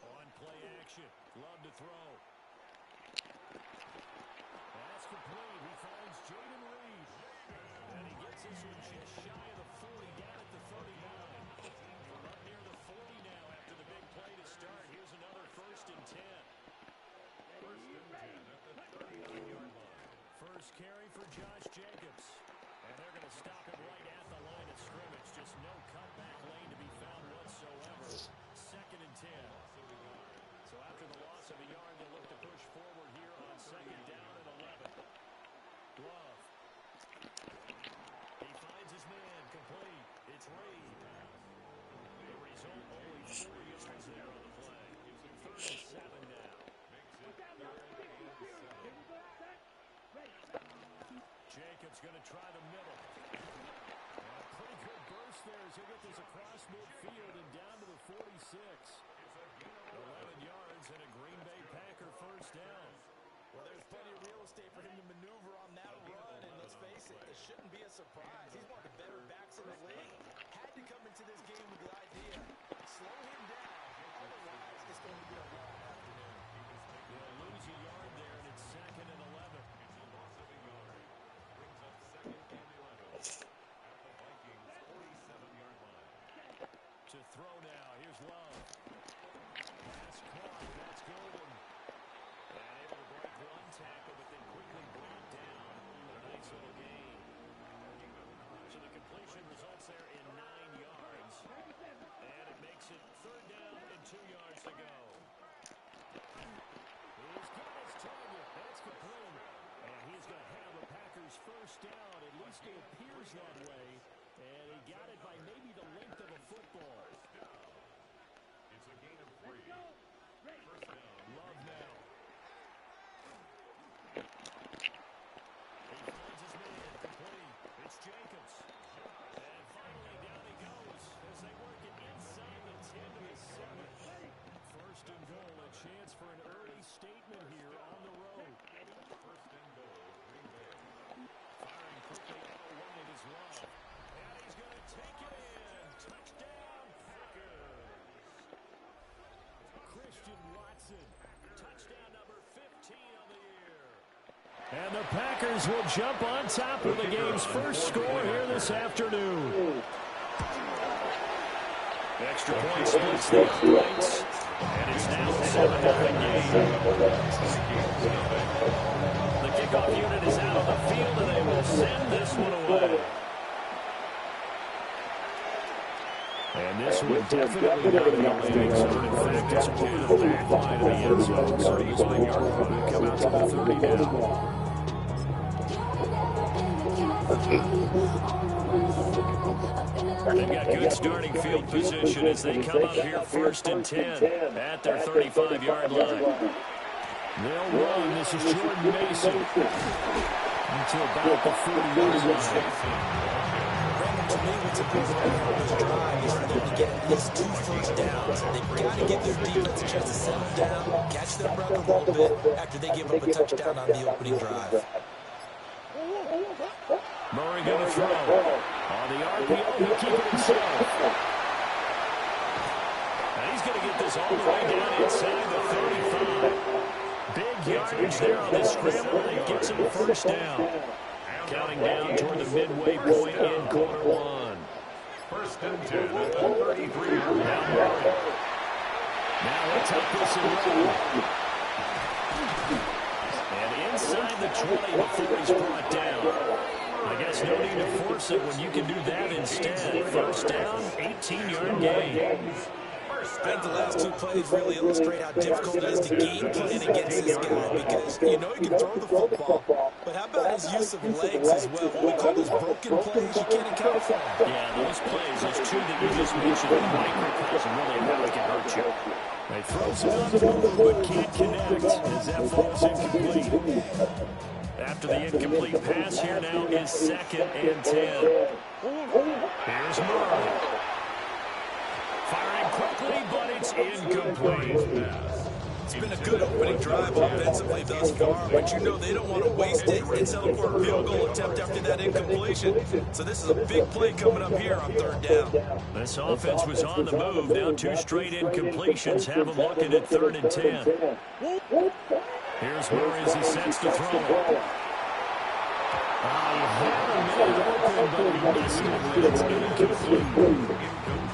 On play action. Love to throw. That's complete. He finds Jaden Reed. And he gets this one just shy of the 40, down at the 39. From up near the 40 now after the big play to start. Here's another 1st and 10. 1st and 10 at the 39-yard line. First carry for Josh Jacobs. And they're going to stop him right at the line of scrimmage. Just no cutback lane to be found whatsoever. 2nd and 10. So after the loss of a yard, they'll look to push forward here on 2nd down and 11. Glove. He finds his man. Complete. It's Reed. The result, only 4 yards there on the play. 37 now. Jacobs going to try the middle. And a pretty good burst there as he'll get this across midfield and down to the 46. 11 yards and a Green Bay Packer 1st down. Well, there's plenty of real estate for him to maneuver on that run, and let's face it, it shouldn't be a surprise. He's one of the better backs in the league. Had to come into this game with the idea, slow him down, otherwise it's going to be a long afternoon. They'll lose a yard there, and it's 2nd and 11. It's a loss of a yard. Brings up 2nd and 11 at the Vikings' 47-yard line. To throw now, here's Love. Pass caught, that's Golden. And able to break one tackle, but then quickly brought down. A nice little gain. So the completion results there in 9 yards. And it makes it 3rd down and 2 yards to go. He's got his target. That's complete. And he's going to have the Packers 1st down. At least it appears that way. And he got it by maybe the length of a football. It's a gain of 3. 1st down. Love now. He finds his man. Complete. It's Jacobs. And finally down he goes as they work it inside the 10 to the 7. 1st and goal. A chance for an early statement here on the road. 1st and goal. Green Bay. Firing quickly out of one, it is Love. And he's going to take it in. Touchdown, Packers. Christian Watson. Touchdown number 15 on the year. And the Packers will jump on top of the game's first score here this afternoon. Extra point splits the points. And it's now a 7-0 game. The kickoff unit is out on the field, and they will send this one away. And this one definitely not in the landing zone. In fact, it's on the back line of the end zone. So he's on the yard line. Come out to the 30 now. They've got good starting field position as they come up here 1st and 10 at their 35-yard line. They'll run. This is Jordan Mason until about the 40-yard line. To me, what's important on this drive is for them to get at least 2 first downs. They've got to give their defense a chance to settle down, catch their breath a little bit after they give up a touchdown on the opening drive. Murray going to throw. On the RPO, he'll keep it himself. And he's going to get this all the way down inside the 35. Big yardage there on the scramble, and it gets him 1st down. Counting down toward the midway point in quarter 1. 1st and 10 at the 33-yard line. Now let's take this and run. And inside the 20 before he's brought down. I guess no need to force it when you can do that instead. 1st down, 18-yard gain. I think the last 2 plays really illustrate how difficult it is to game plan against this guy because you know he can throw the football, but how about his use of legs as well? What we call those broken plays you can't account for. Yeah, those plays, those 2 that you just mentioned, the microcosm really can hurt you. They throw some on the move, but can't connect as that falls incomplete. After the incomplete pass, here now is 2nd and 10. Here's Murray. Firing quickly, but it's incomplete. It's been a good opening drive offensively thus far, but you know they don't want to waste it and settle for a field goal attempt after that incompletion. So this is a big play coming up here on third down. This offense was on the move. Now two straight incompletions have them looking at 3rd and 10. Here's Murray as he sets to throw. He had a man open, but he missed it. It's incomplete.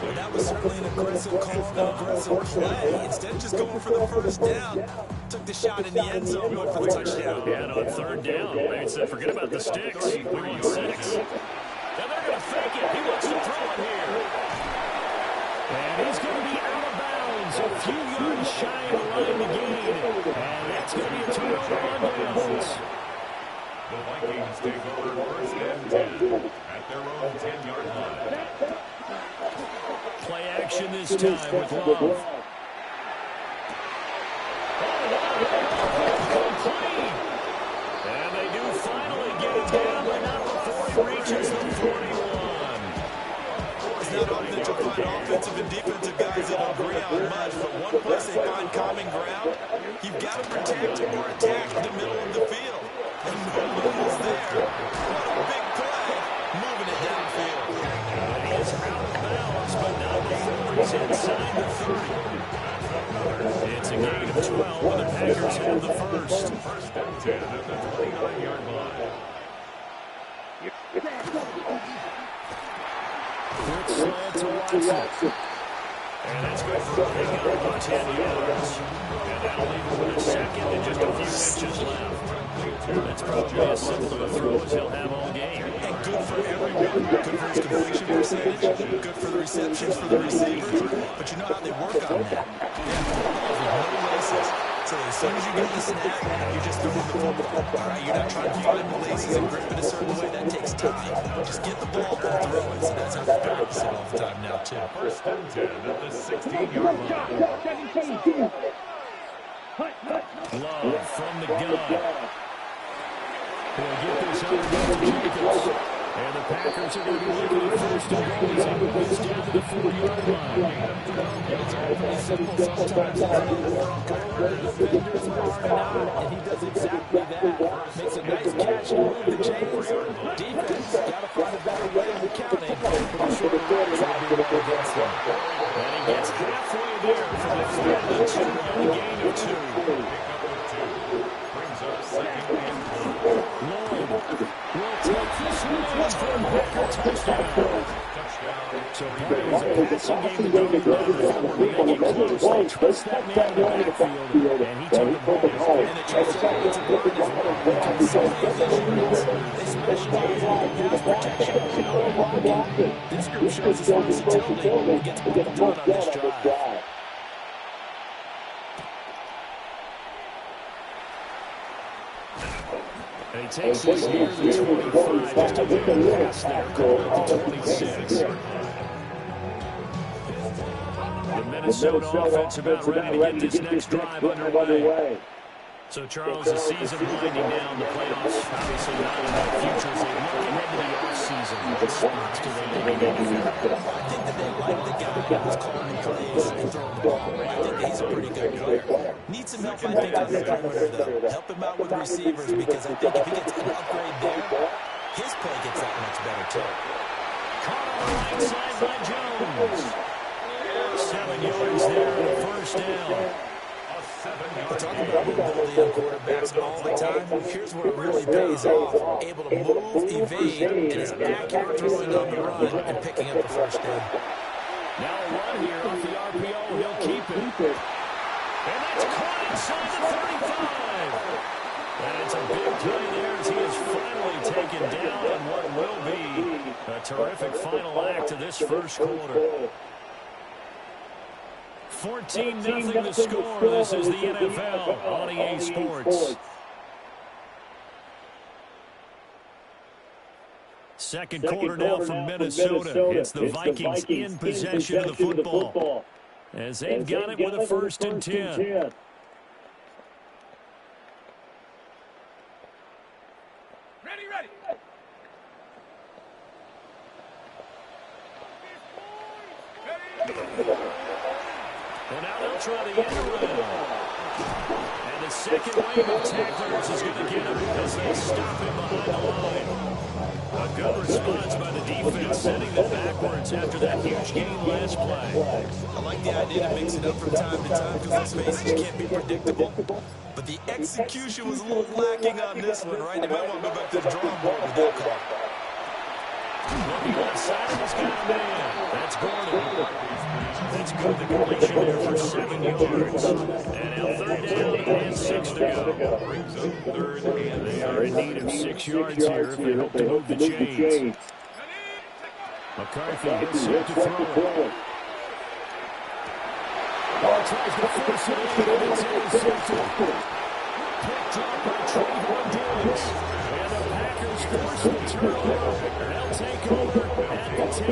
Well, that was certainly an aggressive call, an aggressive play. Instead of just going for the first down, took the shot in the end zone, went for the touchdown. And on 3rd down, they said, forget about the sticks. We want 6. And they're going to fake it. He wants to throw it here. And he's going to be out of bounds. A few yards shy of the line to gain. And that's going to be a turnover on downs. The Vikings take over 1st and 10 at their own 10-yard line. Play action this time with Love. Complete. And they do finally get it down, but not before he reaches the 41. It's not often that you'll find offensive and defensive guys that agree on much, but one place they find common ground, you've got to protect or attack the middle of the field. And nobody is there. What a big play, moving it downfield. And he is out of bounds, but not before he's inside the 30. It's a gain of 12, and the Packers have the first. 1st and 10 at the 29-yard line. Quick slant to Watson. And that's good for a pickup of 10 yards. And that'll leave him with a second and just a few inches left. That's probably as simple a throw as he'll have all game. And good for everyone. Good for his completion percentage. Good for the receptions for the receivers. But you know how they work on that. They have footballs with no laces. So as soon as you get the snap, you're just throwing the football. All right, you're not trying to find the laces and grip it a certain way. That takes time. Just get the ball and throw it. So that's how they practice it all the time now, too. 1st and 10 at the 16-yard line. Love from the gun. He'll get this under to Jacobs. And the Packers are going to be looking at 1st and goal as he moves down to the 40-yard line. It's all pretty simple sometimes. Defenders burn out, and he does exactly that. Makes a nice catch and move the chains. Defense got to find a better way of accounting for the short yards that are being run against him. And he gets halfway there from the 32 on the gain of 2. Brings up 2nd and 4. Lloyd will take this one for a Packer touchdown. So part of his passing game to go to the make it close. They trust that man in the backfield, and he took the ball. And the Chiefs are going to work as well because some of these units, they specialize in pass protection and blocking. This group shows us versatility and gets what done on this drive. And he takes this near the 25, just a little pass there, called at the 26. The Minnesota offense about ready to get this next drive underway. So, Charles, the season winding down, the playoffs obviously not in the future as they look ahead to the offseason. What spots do they maybe need to fill? I think that they like the guy who's calling plays and throwing the ball. I think that he's a pretty good player. Needs some help, I think, on the perimeter, though. Help him out with receivers because I think if he gets an upgrade there, his play gets that much better, too. Caught on the right side by Jones. 7 yards there on the first down. We talk about mobility on quarterbacks all the time. Here's where it really pays off. Able to move, evade, and is accurate throwing on the run and picking up the first down. Now a run here off the RPO. He'll keep it. And that's caught inside the 35. And it's a big play there as he is finally taken down in what will be a terrific final act to this first quarter. 14-0 the score. This is the NFL on EA Sports. Second quarter now from Minnesota. It's the Vikings in possession of the football as they've got it with a 1st and 10. And now they'll try the end around. And the second wave of tacklers is going to get him because they stop him behind the line. A good response by the defense, sending them backwards after that huge gain last play. I like the idea to mix it up from time to time because those faces can't be predictable. But the execution was a little lacking on this one, right? They might want to go back to the drawing board with that call. Looking left side, he's got a man. That's Gordon. That's good. The completion there for 7 yards. And now third down and 6 to go. They are in need of 6 yards here if they hope to move the chains. McCarthy gets set to throw. Ball tries to force it in, and it's intercepted. Pick drop by Trayvon Diggs. And the Packers force the turnover. They'll take over at the 10.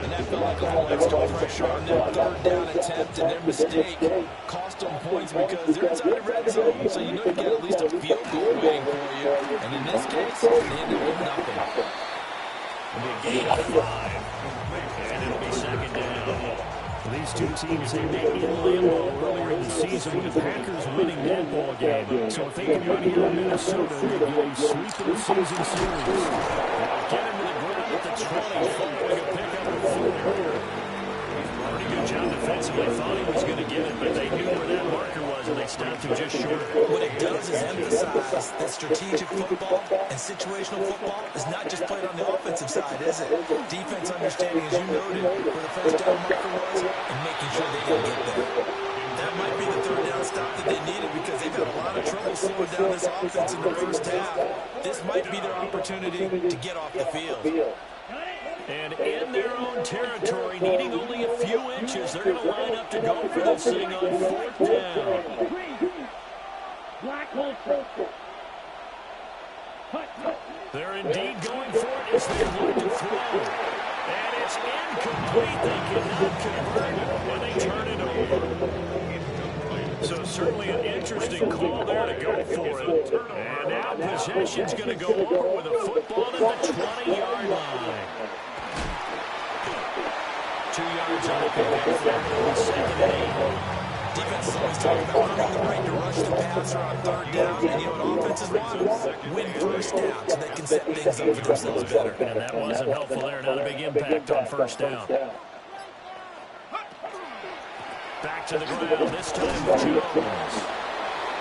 And that felt like a little extra pressure on their third down attempt, and their mistake cost them points because they're inside the red zone, so you know you get at least a field goal waiting for you. And in this case, they ended with nothing. It'll be a gain of 5. And it'll be second down. These two teams, they made it in Lambeau earlier in the season with the Packers winning that ball game. So if they can win here in Minnesota, they get a sweep of the season series. Get him to the ground at the 20, following a pickup of 4. Pretty good job defensively. Thought he was going to get it, but they knew where that marker was, and they stopped him just short. What it does is emphasize that strategic football and situational football is not just played on the offensive side, is it? Defense understanding, as you noted, where the first down marker was, and making sure they can get there. That might be the third down stop that they needed because they've had a lot of trouble slowing down this offense in the first half. This might be their opportunity to get off the field. And in their own territory, needing only a few inches, they're going to line up to go for this thing on fourth down. They're indeed going for it as they look to throw. And it's incomplete. They cannot convert it, and they turn it over. So certainly an interesting call there to go for it. And now possession's going to go over with a football to the 20-yard line. 2 yards on the pickup. Second and 8. Defense is always talking about earning the right to rush the passer on third down. And you know what offenses want? Win first down so they can set things up for themselves better. And that wasn't helpful there. Not a big impact on first down. Back to the ground, this time with Jones.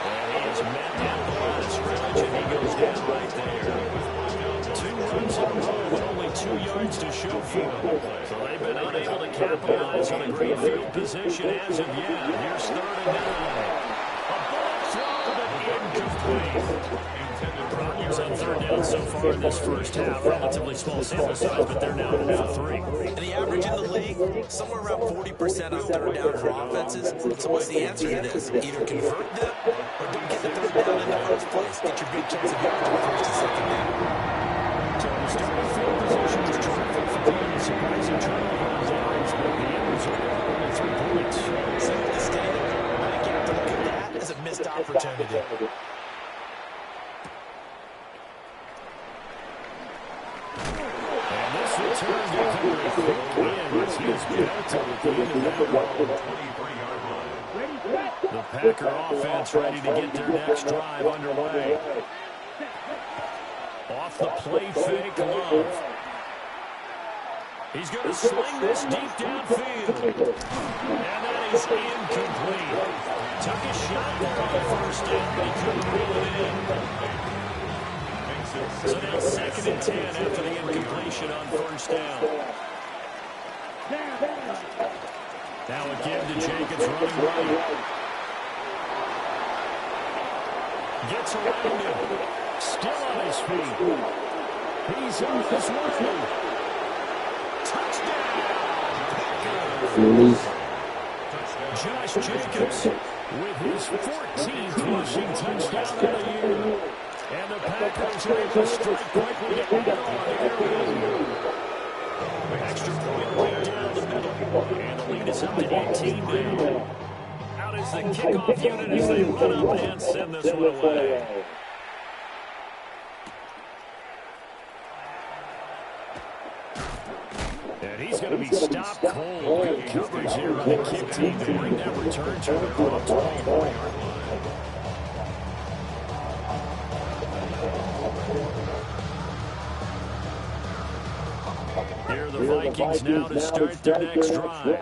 And he is met down the line of scrimmage, and he goes down right there. 2 runs in a row with only 2 yards to show for him. So they've been unable to capitalize on a great field position as of yet. Here's third and 9. A ball throw, but incomplete. Rodgers on third down so far in this first half. Relatively small sample size, but they're now 0 for 3. And the average in the league, somewhere around 40% on third down for offenses. So what's the answer to this? Either convert them or don't get the third down in the first place. Get your big chance of yards on first and second down. So the starting field position is terrific for them. Surprising turnover on downs, but the end result only 3 points. Simple to stay there. I think you have to look at that as a missed opportunity. And this return to Henry wins. He has belted at the end of that roll. 23-yard line. The Packer offense ready to get their next drive underway. Off the play fake, Love. He's going to sling this deep downfield. And that is incomplete. Took a shot there on the first down, but he couldn't reel it in. So now second and 10 after the incompletion on first down. Now again to Jenkins running right. Gets around him. Still on his feet. He's on his way. Touchdown! Josh Jacobs with his 14th rushing touchdown of the year. And the Packers are able to strike quickly to add on here. Extra point right down the middle. And the lead is up to 18 now. Out is the kickoff unit as they run up and send this one away. And he's going to be stopped cold. Good coverage here by the kick team to bring that return to their own 24-yard line. Here are the Vikings now to start their next drive.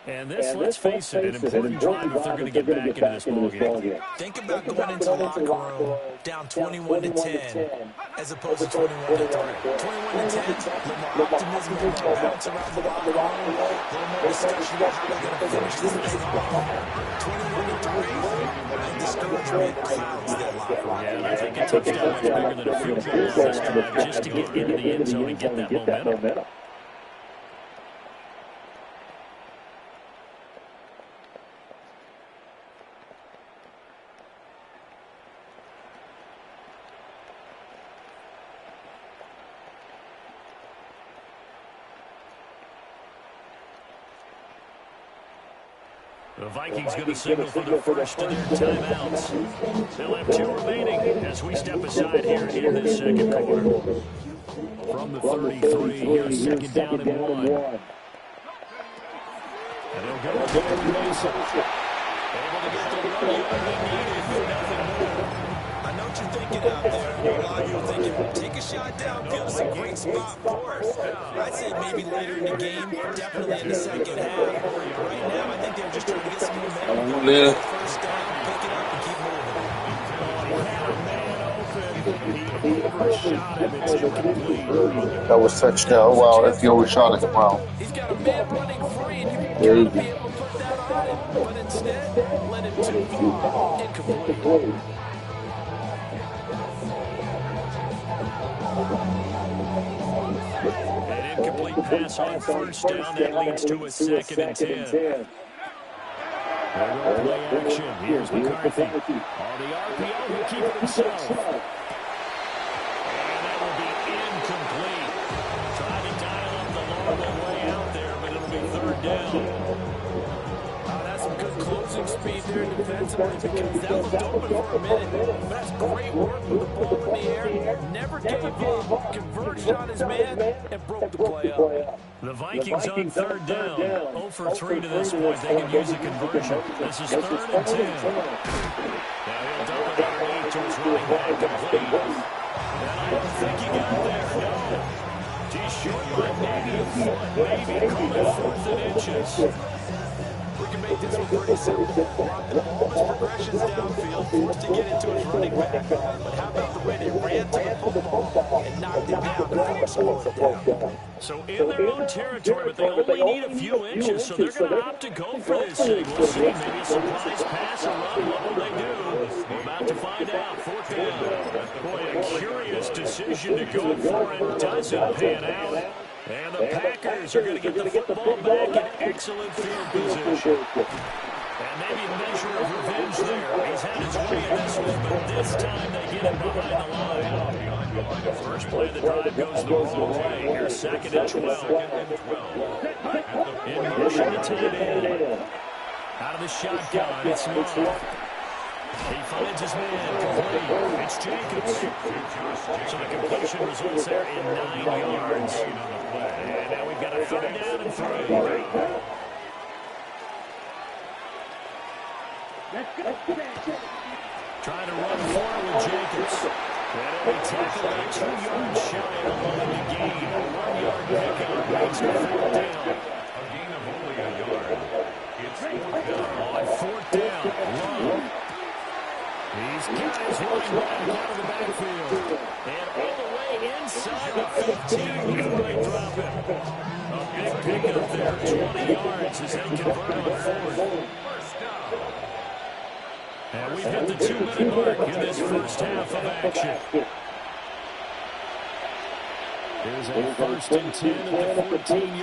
And this, let's face it, an important drive if they're going to get back into this ballgame. Think about going into the locker room down 21-10 as opposed to 21-3. 21-10, a little more optimism, a little more bounce around the locker room, a little more discussion about how they're going to finish this thing off. 21-3, and discouragement clouds that locker room. Yeah, and I think a touchdown much bigger than a field goal on this drive just to get into the end zone and get that momentum. The Vikings going to signal for the first of their timeouts. They'll have 2 remaining as we step aside here in this second quarter. From the 33, here's second down and 1. And they'll go with Jordan Mason. Able to get the run yard they needed, but nothing more. I know what you're thinking out there. I know a lot of you are thinking, take a shot downfield. It's a great spot for us. I'd say maybe later in the game, definitely in the second half. Right now, I think they're just trying to get some momentum. First down, pick it up, and keep moving. He overshot him. It's incomplete. That was touchdown. Wow, if you overshot it, wow. He's got a man running free, and you got to be able to put that on him. But instead, let him too far. Incomplete. An incomplete pass on first down. That leads to a 2nd and 10. They'll go play action. Here's McCarthy. On the RPO, he'll keep it himself. And that will be incomplete. Trying to dial up the long way out there, but it'll be 3rd down. That's some good closing speed there defensively because that looked open for a minute. But that's great work with the ball in the air. Never gave up. Converged on his man and broke the play up. The Vikings on 3rd down. 0 for 3 to this point. They can use a conversion. This is 3rd and 10. Now he'll dump it underneath to his running back complete. And I don't think he got there. No. He's short by maybe a foot. Maybe call it 4th and inches. We can make this one pretty simple. The ball's progressions downfield, forced to get into his running back. But how about the way they ran to the football and knocked it down before slowed it down? So in their own territory, but they only need a few inches, so they're going to opt to go for this thing. We'll see. Maybe a surprise pass or run. What will they do? We're about to find out. 4th down. Boy, a curious decision to go for it. Doesn't pan out. And the Packers are going to get the football back in excellent field position. And maybe a measure of revenge there. He's had his way in this one, but this time they get him behind the line. First play of the drive goes the wrong way. Here's 2nd and 12. In motion to tight end. Out of the shotgun, it's Moore. He finds his man complete. It's Jacobs. So the completion results there in 9 yards. And now we've got a 3rd down and 3. Trying to run forward with Jacobs. And it'll be tackled about 2 yards shy of the line to gain. A 1-yard pickup makes the 4th down. A gain of only a yard. It's 4th down. On 4th down, Love. He's got his running back out of the backfield. And all the way inside the 15 before they drop him. A big pickup there, 20 yards as they convert on 4th. And we've hit the 2-minute mark in this first half of action. Here's a 1st and 10 at the 14-yard